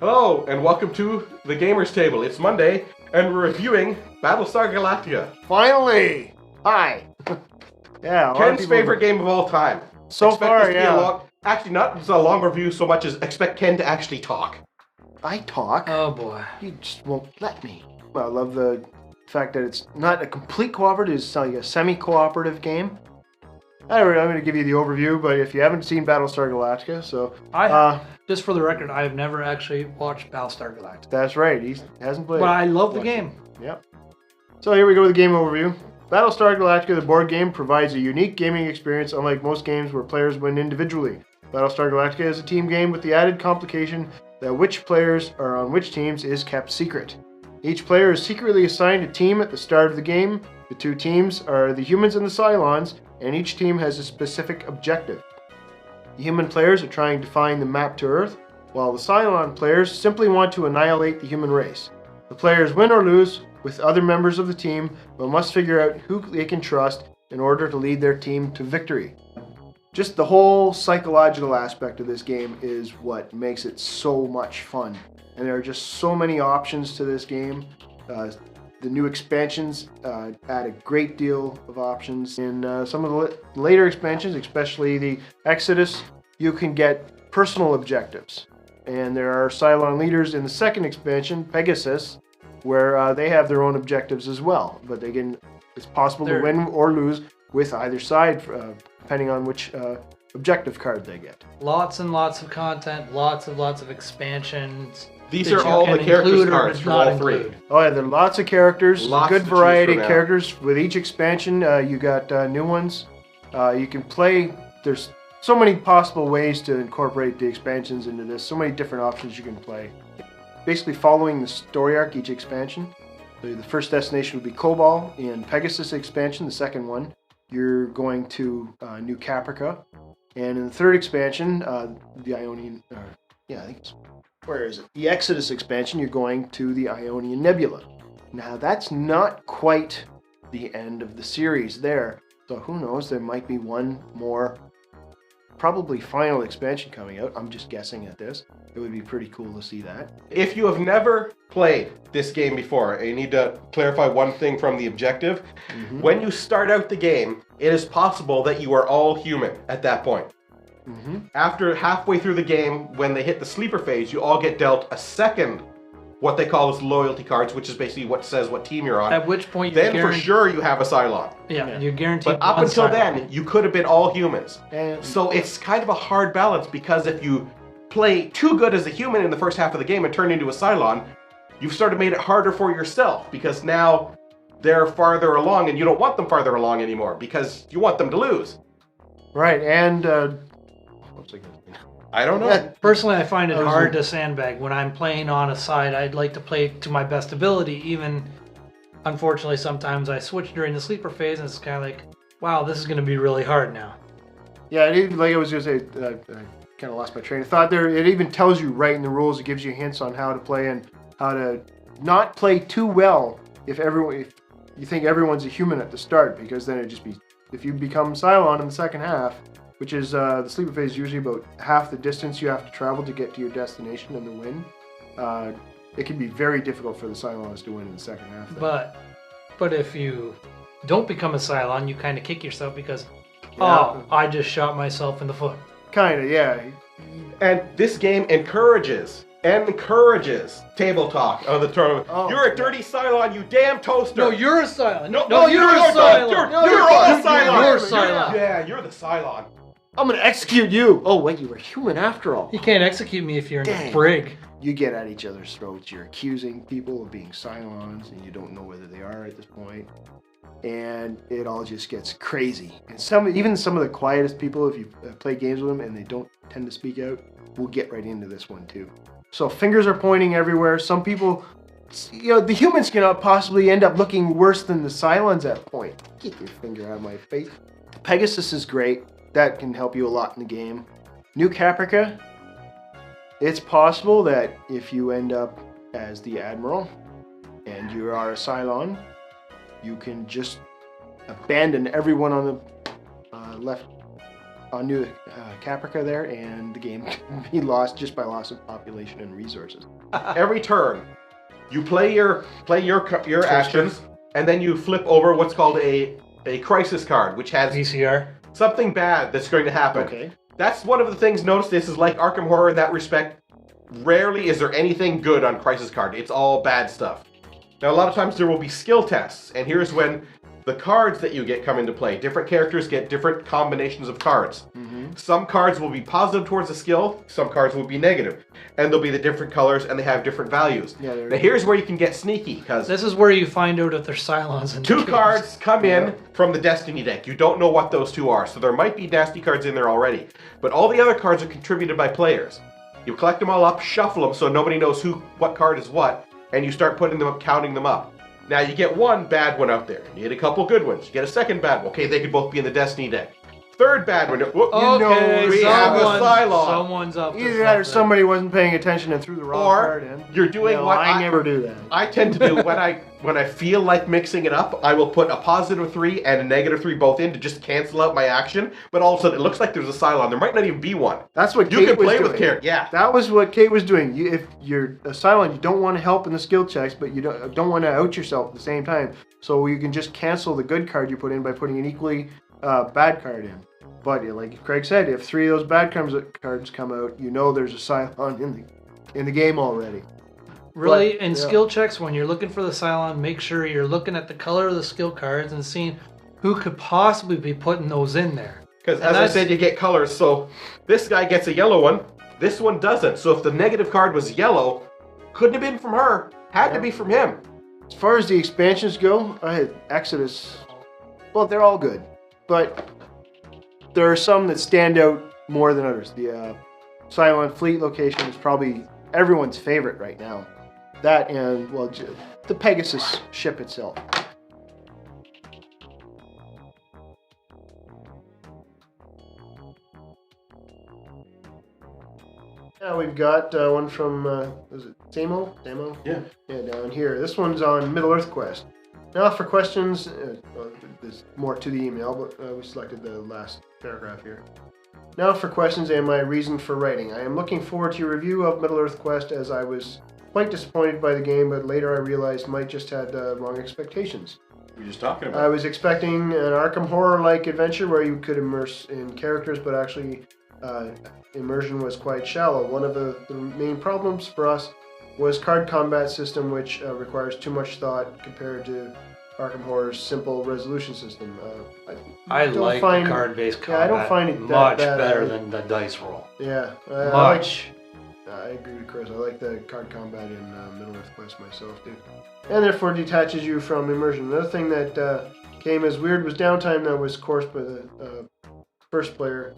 Hello, and welcome to the Gamers Table. It's Monday, and we're reviewing Battlestar Galactica. Finally! Hi! Yeah, Ken's favorite game of all time. So Expect far, this to be yeah. a long, actually, not a long review so much as expect Ken to actually talk. I talk. Oh boy. You just won't let me. Well, I love the fact that it's not a complete cooperative, it's like a semi-cooperative game. Anyway, I'm going to give you the overview, but if you haven't seen Battlestar Galactica, so... Just for the record, I have never actually watched Battlestar Galactica. That's right, he hasn't played But it. I love the game. Yep. So here we go with the game overview. Battlestar Galactica, the board game, provides a unique gaming experience unlike most games where players win individually. Battlestar Galactica is a team game with the added complication that which players are on which teams is kept secret. Each player is secretly assigned a team at the start of the game. The two teams are the humans and the Cylons, and each team has a specific objective. The human players are trying to find the map to Earth, while the Cylon players simply want to annihilate the human race. The players win or lose with other members of the team, but must figure out who they can trust in order to lead their team to victory. Just the whole psychological aspect of this game is what makes it so much fun. And there are just so many options to this game. The new expansions add a great deal of options. In some of the later expansions, especially the Exodus, you can get personal objectives. And there are Cylon leaders in the second expansion, Pegasus, where they have their own objectives as well. But again, it's possible to win or lose with either side, depending on which objective card they get. Lots and lots of content, lots of expansions. These are all the characters cards from all three. Oh yeah, there are lots of characters, Lots good to variety choose of from characters. With each expansion, you got new ones. You can play, there's so many possible ways to incorporate the expansions into this, so many different options you can play. Basically following the story arc, each expansion. So the first destination would be Cobol. In Pegasus expansion, the second one, you're going to New Caprica. And in the third expansion, the Ionian, I think it's, where is it? The Exodus expansion, you're going to the Ionian Nebula. Now that's not quite the end of the series there. So who knows, there might be one more, probably final expansion coming out. I'm just guessing at this. It would be pretty cool to see that. If you have never played this game before, and you need to clarify one thing from the objective. When you start out the game, it is possible that you are all human at that point. After halfway through the game, when they hit the sleeper phase, you all get dealt a second, what they call as loyalty cards, which is basically what says what team you're on. At which point then for sure you have a Cylon. Yeah, you're guaranteed. But up until then, you could have been all humans. And So it's kind of a hard balance, because if you play too good as a human in the first half of the game and turn into a Cylon, you've sort of made it harder for yourself, because now they're farther along and you don't want them farther along anymore because you want them to lose. right, and I don't know. Personally, I find it hard to sandbag. When I'm playing on a side, I'd like to play to my best ability. Even, unfortunately, sometimes I switch during the sleeper phase, and it's kind of like, wow, this is going to be really hard now. yeah, like I was going to say, I kind of lost my train of thought there. It even tells you right in the rules. It gives you hints on how to play and how to not play too well if you think everyone's a human at the start, because then it just be, if you become Cylon in the second half, which is the sleeper phase is usually about half the distance you have to travel to get to your destination and the win. It can be very difficult for the Cylons to win in the second half. But if you don't become a Cylon, you kind of kick yourself because, Yeah. I just shot myself in the foot. Kind of, yeah. And this game encourages table talk of the tournament. Oh. You're a dirty Cylon, you damn toaster. No, you're a Cylon. No, you're you're a Cylon. You're all a Cylon. You're a Cylon. Yeah, you're the Cylon. I'm going to execute you. Oh, wait, you were human after all. You can't execute me if you're in Dang. a brig. You get at each other's throats. You're accusing people of being Cylons, and you don't know whether they are at this point. And it all just gets crazy. And even some of the quietest people, if you play games with them and they don't tend to speak out, will get right into this one too. So fingers are pointing everywhere. Some people, the humans cannot possibly end up looking worse than the Cylons at a point. Get your finger out of my face. Pegasus is great. That can help you a lot in the game. New Caprica, it's possible that if you end up as the Admiral and you are a Cylon, you can just abandon everyone on the left onto Caprica there, and the game can be lost just by loss of population and resources. Every turn, you play your actions, and then you flip over what's called a crisis card, which has VCR. something bad that's going to happen. Okay. That's one of the things. Notice this is like Arkham Horror in that respect. Rarely is there anything good on crisis card. It's all bad stuff. Now, a lot of times there will be skill tests, and here's when the cards that you get come into play. Different characters get different combinations of cards. Some cards will be positive towards a skill, some cards will be negative. And they'll be the different colors, and they have different values. Yeah, now, here's where you can get sneaky, because This is where you find out if there's Cylons in the two games. cards come in from the Destiny deck. You don't know what those two are, so there might be nasty cards in there already. But all the other cards are contributed by players. You collect them all up, shuffle them so nobody knows what card is what, and you start putting them up, counting them up. Now, you get one bad one out there. You get a couple good ones. You get a second bad one. Okay, they could both be in the Destiny deck. Third bad one. Okay, we have a Cylon. Someone's up to Either that or something. somebody wasn't paying attention and threw the wrong card in. You're doing No, what I never do that. I tend to do when I feel like mixing it up. I will put a +3 and a -3 both in to just cancel out my action. But all of a sudden, it looks like there's a Cylon. There might not even be one. That's what You Kate can was play doing. with characters. Yeah. That was what Kate was doing. If you're a Cylon, you don't want to help in the skill checks, but you don't want to out yourself at the same time. So you can just cancel the good card you put in by putting an equally bad card in. But like Craig said, if 3 of those bad cards come out, you know there's a Cylon in the game already. Really, But, in skill checks, when you're looking for the Cylon, make sure you're looking at the color of the skill cards and seeing who could possibly be putting those in there. Because as I said, you get colors. So this guy gets a yellow one. This one doesn't. So if the negative card was yellow, couldn't have been from her. Had to be from him. As far as the expansions go, I had Exodus. Well, they're all good, but there are some that stand out more than others. The Cylon Fleet location is probably everyone's favorite right now. That and, well, the Pegasus ship itself. Now we've got one from, is it Samo? Yeah. Yeah, down here. This one's on Middle-earth Quest. Now for questions, there's more to the email, but we selected the last paragraph here. Now for questions and my reason for writing. I am looking forward to your review of Middle-earth Quest, as I was quite disappointed by the game, but later I realized Mike just had wrong expectations. We were just talking I about. was expecting an Arkham Horror-like adventure where you could immerse in characters, but actually immersion was quite shallow. One of the main problems for us was card combat system, which requires too much thought compared to Arkham Horror's simple resolution system. I don't like find- the card-based combat I don't find it that much bad. better than the dice roll. Yeah, Much. I agree with Chris. I like the card combat in Middle-earth Quest myself, too. And therefore detaches you from immersion. Another thing that came as weird was downtime that was caused by the first player.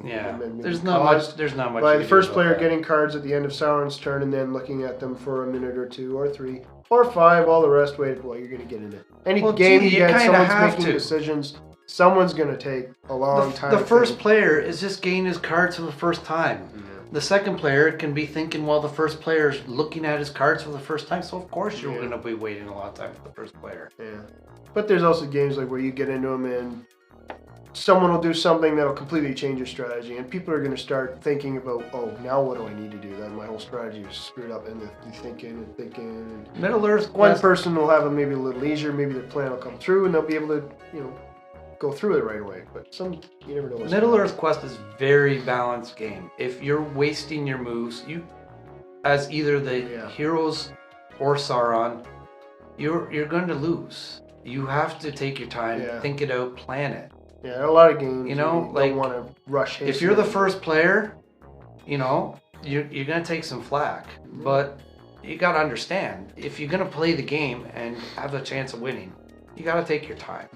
Yeah, and there's not caused much. There's not much. by you the can first do player about that. getting cards at the end of Sauron's turn and then looking at them for a minute or 2 or 3 or 5, all the rest waited. Well, you're going to get into any Well, game gee, you you get, kinda someone's have making to. decisions. Someone's going to take a long time. The to first think. player is just getting his cards for the first time. The second player can be thinking while the first player is looking at his cards for the first time. So of course you're going to be waiting a lot of time for the first player. Yeah, but there's also games like where you get into them and someone will do something that'll completely change your strategy, and people are going to start thinking about, oh, now what do I need to do? Then my whole strategy is screwed up, and they're thinking. And Middle-earth one Quest. person will have maybe a little leisure, maybe their plan will come through, and they'll be able to, go through it right away. But some, you never know. what's going on. Middle-earth Quest is very balanced game. If you're wasting your moves, you, as either the heroes or Sauron, you're going to lose. You have to take your time, think it out, plan it. Yeah, a lot of games. You know, don't like, want to rush. If you're the first player, you're going to take some flack. But you got to understand, if you're going to play the game and have a chance of winning, you got to take your time.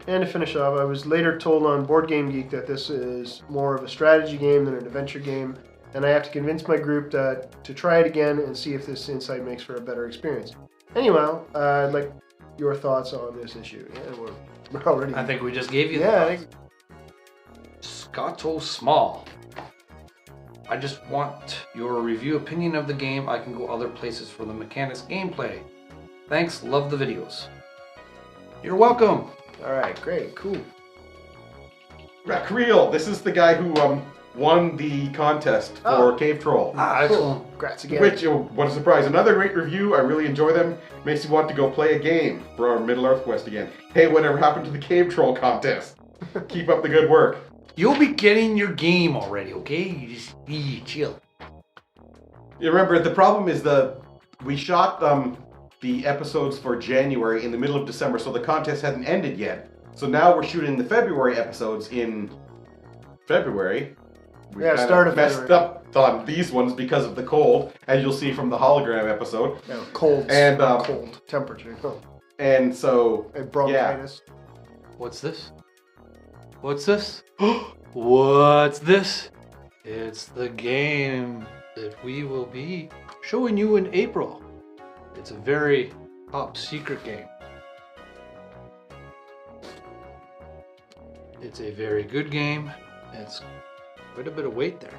And to finish off, I was later told on Board Game Geek that this is more of a strategy game than an adventure game, and I have to convince my group to try it again and see if this insight makes for a better experience. Anyway, I'd like your thoughts on this issue. Yeah, we're already. I think we just gave you Yeah, the Scotto Small. I just want your review opinion of the game. I can go other places for the mechanics gameplay. Thanks, love the videos. You're welcome. All right, great, cool. Creel, this is the guy who won the contest for Cave Troll. Excellent. Congrats again. Which, what a surprise. Another great review. I really enjoy them. Makes you want to go play a game for our Middle-earth quest again. Hey, whatever happened to the Cave Troll contest? Keep up the good work. You'll be getting your game already, okay? You just chill. You remember, the problem is we shot the episodes for January in the middle of December, so the contest hadn't ended yet. So now we're shooting the February episodes in February. We start of messed February. up on these ones because of the cold, as you'll see from the hologram episode. Yeah, cold temperature. And so, And bronchitis. What's this? What's this? What's this? It's the game that we will be showing you in April. It's a very top secret game. It's a very good game. It's quite a bit of weight there.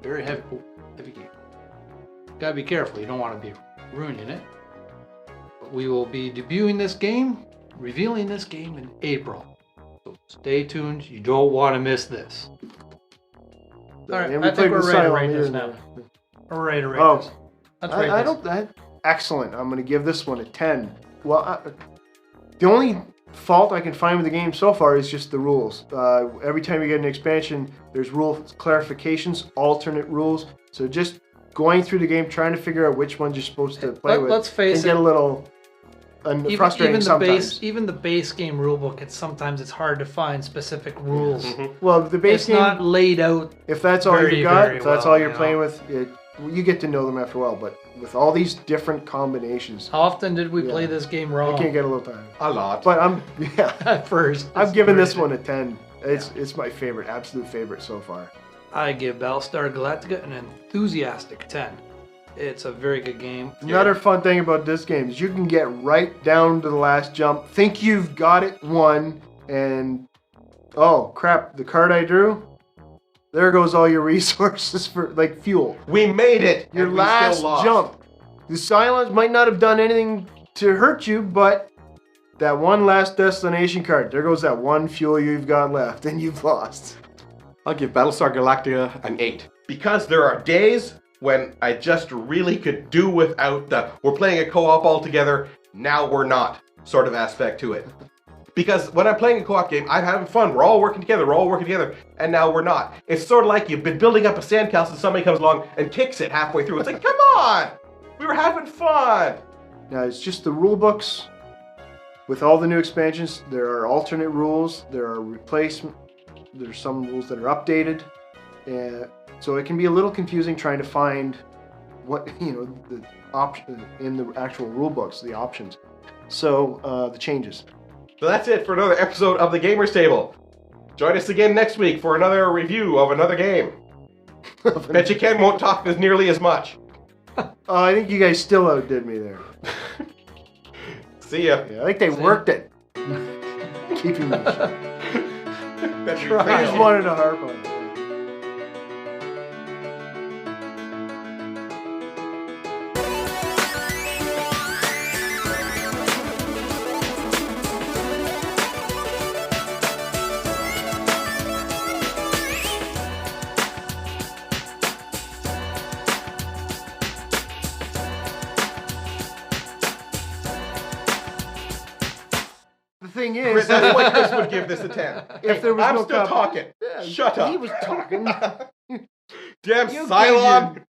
Very heavy game. Gotta be careful, you don't want to be ruining it. But we will be debuting this game, revealing this game in April. So stay tuned, you don't want to miss this. Alright, And we I think played we're with ready to Silent rate this Leader. now. We're ready to rate Oh, this. Let's rate I this. don't. Excellent. I'm going to give this one a 10. Well, the only fault I can find with the game so far is just the rules. Every time you get an expansion, there's rule clarifications, alternate rules. So just going through the game, trying to figure out which ones you're supposed to play with, let's face can it, get a little frustrating even the sometimes. even the base game rulebook, sometimes it's hard to find specific rules. Well, the base It's game, not laid out. if that's all very, you got, very if that's well, all you're you know. playing with, you get to know them after a while. But with all these different combinations, How often did we play Yeah. this game I wrong? can get a little tired. a lot. But At first. I've It's given very this good. one a 10. It's my favorite, absolute favorite so far. I give Battlestar Galactica an enthusiastic 10. It's a very good game. Another fun thing about this game is you can get right down to the last jump, think you've got it won, and oh crap, the card I drew, there goes all your resources for like fuel. We made it! Your and we last still lost. jump. The silence might not have done anything to hurt you, but that one last destination card, there goes that one fuel you've got left, and you've lost. I'll give Battlestar Galactica an 8. Because there are days when I just really could do without the we're playing a co-op all together, now we're not sort of aspect to it. Because when I'm playing a co-op game, I'm having fun. We're all working together, and now we're not. It's sort of like you've been building up a sandcastle and somebody comes along and kicks it halfway through. It's like, come on! We were having fun! Now it's just the rule books. With all the new expansions, there are alternate rules, there are replacement, there's some rules that are updated. So it can be a little confusing trying to find what, the option in the actual rule books, the options. So the changes. So that's it for another episode of the Gamers Table. Join us again next week for another review of another game. Bet you Ken won't talk as nearly as much. I think you guys still outdid me there. See ya. Yeah, I think they worked it. Keeping me shut. That's I just wanted to harp on it. The thing is, That's why Chris would give this a 10. If there was I'm no still comp- talking. Shut up. he was talking. Damn You Cylon.